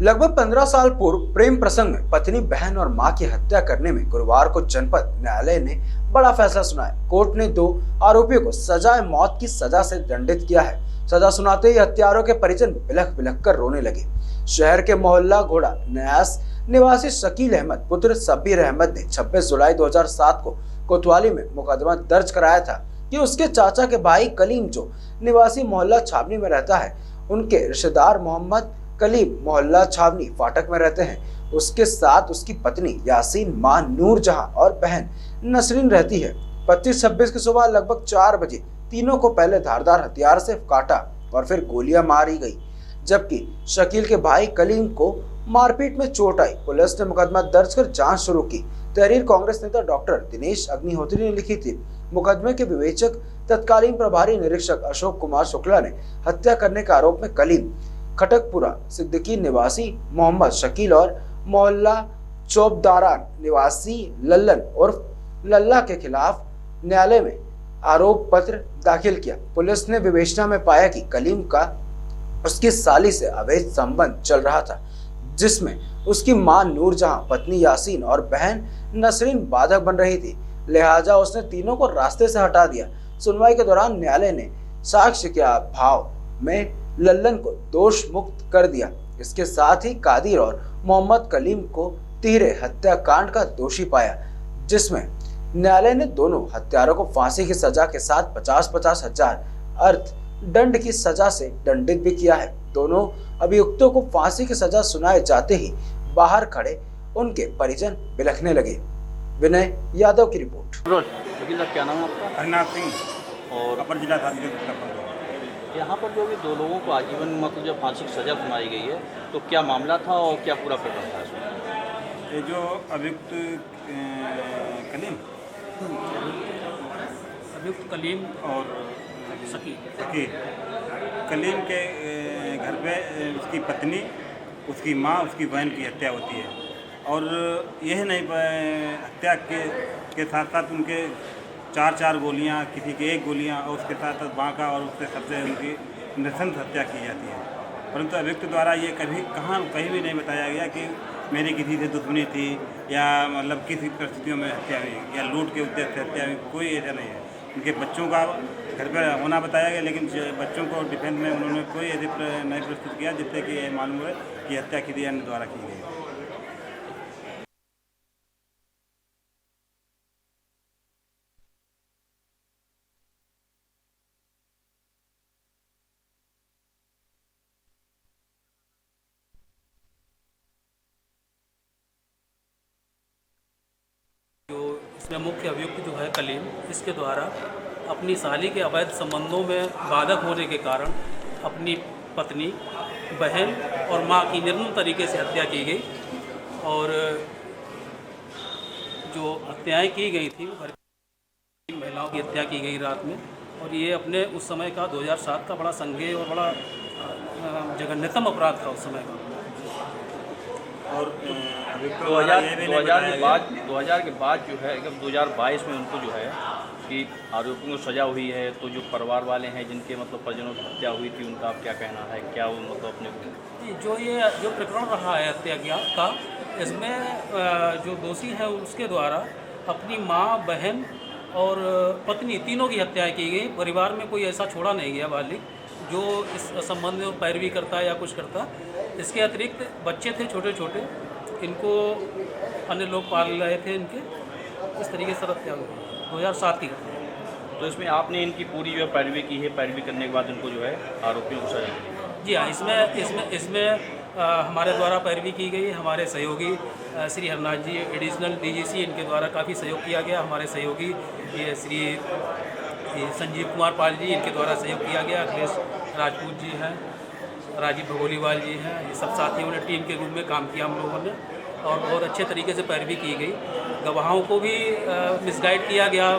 लगभग 15 साल पूर्व प्रेम प्रसंग में पत्नी, बहन और मां की हत्या करने में गुरुवार को जनपद न्यायालय ने बड़ा फैसला सुनाया। कोर्ट ने 2 आरोपियों को सजाए मौत की सजा से दंडित किया है। सजा सुनाते ही हत्यारों के परिजन बिलख बिलख कर रोने लगे। शहर के मोहल्ला घोड़ा न्यास निवासी शकील अहमद पुत्र शब्बीर अहमद ने 26 जुलाई 2007 को कोतवाली में मुकदमा दर्ज कराया था कि उसके चाचा के भाई कलीम, जो निवासी मोहल्ला छावनी में रहता है, उनके रिश्तेदार मोहम्मद कलीम मोहल्ला छावनी फाटक में रहते हैं। उसके साथ उसकी पत्नी यासीन, मां नूरजहां और बहन नसरीन रहती है। 25-26 की सुबह लगभग 4 बजे तीनों को पहले धारदार हथियार से काटा और फिर गोलियां मारी गई, जबकि शकील के भाई कलीम को मारपीट में चोट आई। पुलिस ने मुकदमा दर्ज कर जांच शुरू की। तहरीर कांग्रेस नेता डॉक्टर दिनेश अग्निहोत्री ने लिखी थी। मुकदमे के विवेचक तत्कालीन प्रभारी निरीक्षक अशोक कुमार शुक्ला ने हत्या करने के आरोप में कलीम, खटकपुरा सिद्दीकी निवासी मोहम्मद शकील और मोहल्ला चौबदारान निवासी लल्लन और लल्ला के खिलाफ न्यायालय में आरोप पत्र दाखिल किया। पुलिस ने विवेचना में पाया कि कलीम का उसकी साली से अवैध संबंध चल रहा था, जिसमें उसकी मां नूरजहां, पत्नी यासीन और बहन नसरीन बाधक बन रही थी। लिहाजा उसने तीनों को रास्ते से हटा दिया। सुनवाई के दौरान न्यायालय ने साक्ष्य के अभाव में लल्लन को दोष मुक्त कर दिया। इसके साथ ही कादिर और मोहम्मद कलीम को तिहरे हत्याकांड का दोषी पाया, जिसमें न्यायालय ने दोनों हत्यारों को फांसी की सजा के साथ 50-50 हजार अर्थ दंड की सजा से दंडित भी किया है। दोनों अभियुक्तों को फांसी की सजा सुनाए जाते ही बाहर खड़े उनके परिजन बिलखने लगे। विनय यादव की रिपोर्ट। क्या नाम है आपका? हरनाथ सिंह और अपर जिला यहाँ पर जो भी 2 लोगों को आजीवन मतलब जब फांसी की सजा सुनाई गई है, तो क्या मामला था और क्या पूरा प्रकरण था इसमें? ये जो अभियुक्त कलीम और शकील कलीम के घर पे उसकी पत्नी, उसकी माँ, उसकी बहन की हत्या होती है। और यह नहीं, हत्या के साथ साथ उनके 4 गोलियां, किसी की 1 गोलियां और उसके साथ बांका और उसके सबसे उनकी नृशंस हत्या की जाती है। परंतु अभियुक्त द्वारा ये कहीं भी नहीं बताया गया कि मेरी किसी से दुश्मनी थी या मतलब किसी परिस्थितियों में हत्या हुई या लूट के उद्देश्य से हत्या हुई, कोई ऐसा नहीं है। उनके बच्चों का घर पर होना बताया गया, लेकिन बच्चों को डिफेंस में उन्होंने कोई ऐसे नहीं प्रस्तुत किया जिससे कि ये मालूम है कि हत्या किसी अन्य द्वारा की गई है। इसमें मुख्य अभियुक्त जो है कलीम, इसके द्वारा अपनी साली के अवैध संबंधों में बाधक होने के कारण अपनी पत्नी, बहन और मां की निर्मम तरीके से हत्या की गई। और जो हत्याएं की गई थी वो महिलाओं की हत्या की गई रात में। और ये अपने उस समय का 2007 का बड़ा संज्ञेय और बड़ा जघन्यतम अपराध था उस समय का। और 2000 के बाद जो है, जब 2022 में उनको जो है कि आरोपियों को सजा हुई है, तो जो परिवार वाले हैं जिनके मतलब परिजनों की हत्या हुई थी, उनका आप क्या कहना है? क्या वो मतलब अपने को जो प्रकरण रहा है हत्या का, इसमें जो दोषी है उसके द्वारा अपनी माँ, बहन और पत्नी तीनों की हत्याएं की गई। परिवार में कोई ऐसा छोड़ा नहीं गया बालिग जो इस संबंध में पैरवी करता या कुछ करता। इसके अतिरिक्त बच्चे थे छोटे छोटे, इनको अन्य लोग पाल रहे थे। इनके इस तरीके से हत्या हुई 2007 की। तो इसमें आपने इनकी पूरी जो है पैरवी की है, पैरवी करने के बाद इनको जो है आरोपियों को सजा दी? जी हाँ, इसमें हमारे द्वारा पैरवी की गई। हमारे सहयोगी श्री हरनाथ जी, एडिशनल डीजीसी, इनके द्वारा काफ़ी सहयोग किया गया। हमारे सहयोगी ये श्री संजीव कुमार पाल जी, इनके द्वारा सहयोग किया गया। अखिलेश राजपूत जी हैं, राजीव भगोलीवाल जी हैं, ये सब साथियों ने टीम के रूप में काम किया हम लोगों ने, और बहुत अच्छे तरीके से पैरवी की गई। गवाहों को भी मिसगाइड किया गया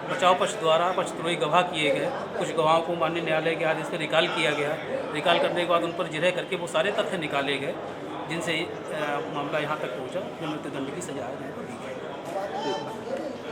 बचाव पक्ष द्वारा, पक्षद्रोही गवाह किए गए। कुछ गवाहों को माननीय न्यायालय के आदेश से रिकॉल किया गया। रिकॉल करने के बाद उन पर जिरह करके वो सारे तथ्य निकाले गए, जिनसे मामला यहाँ तक पहुँचा, जो मृत्युदंड की सजा है।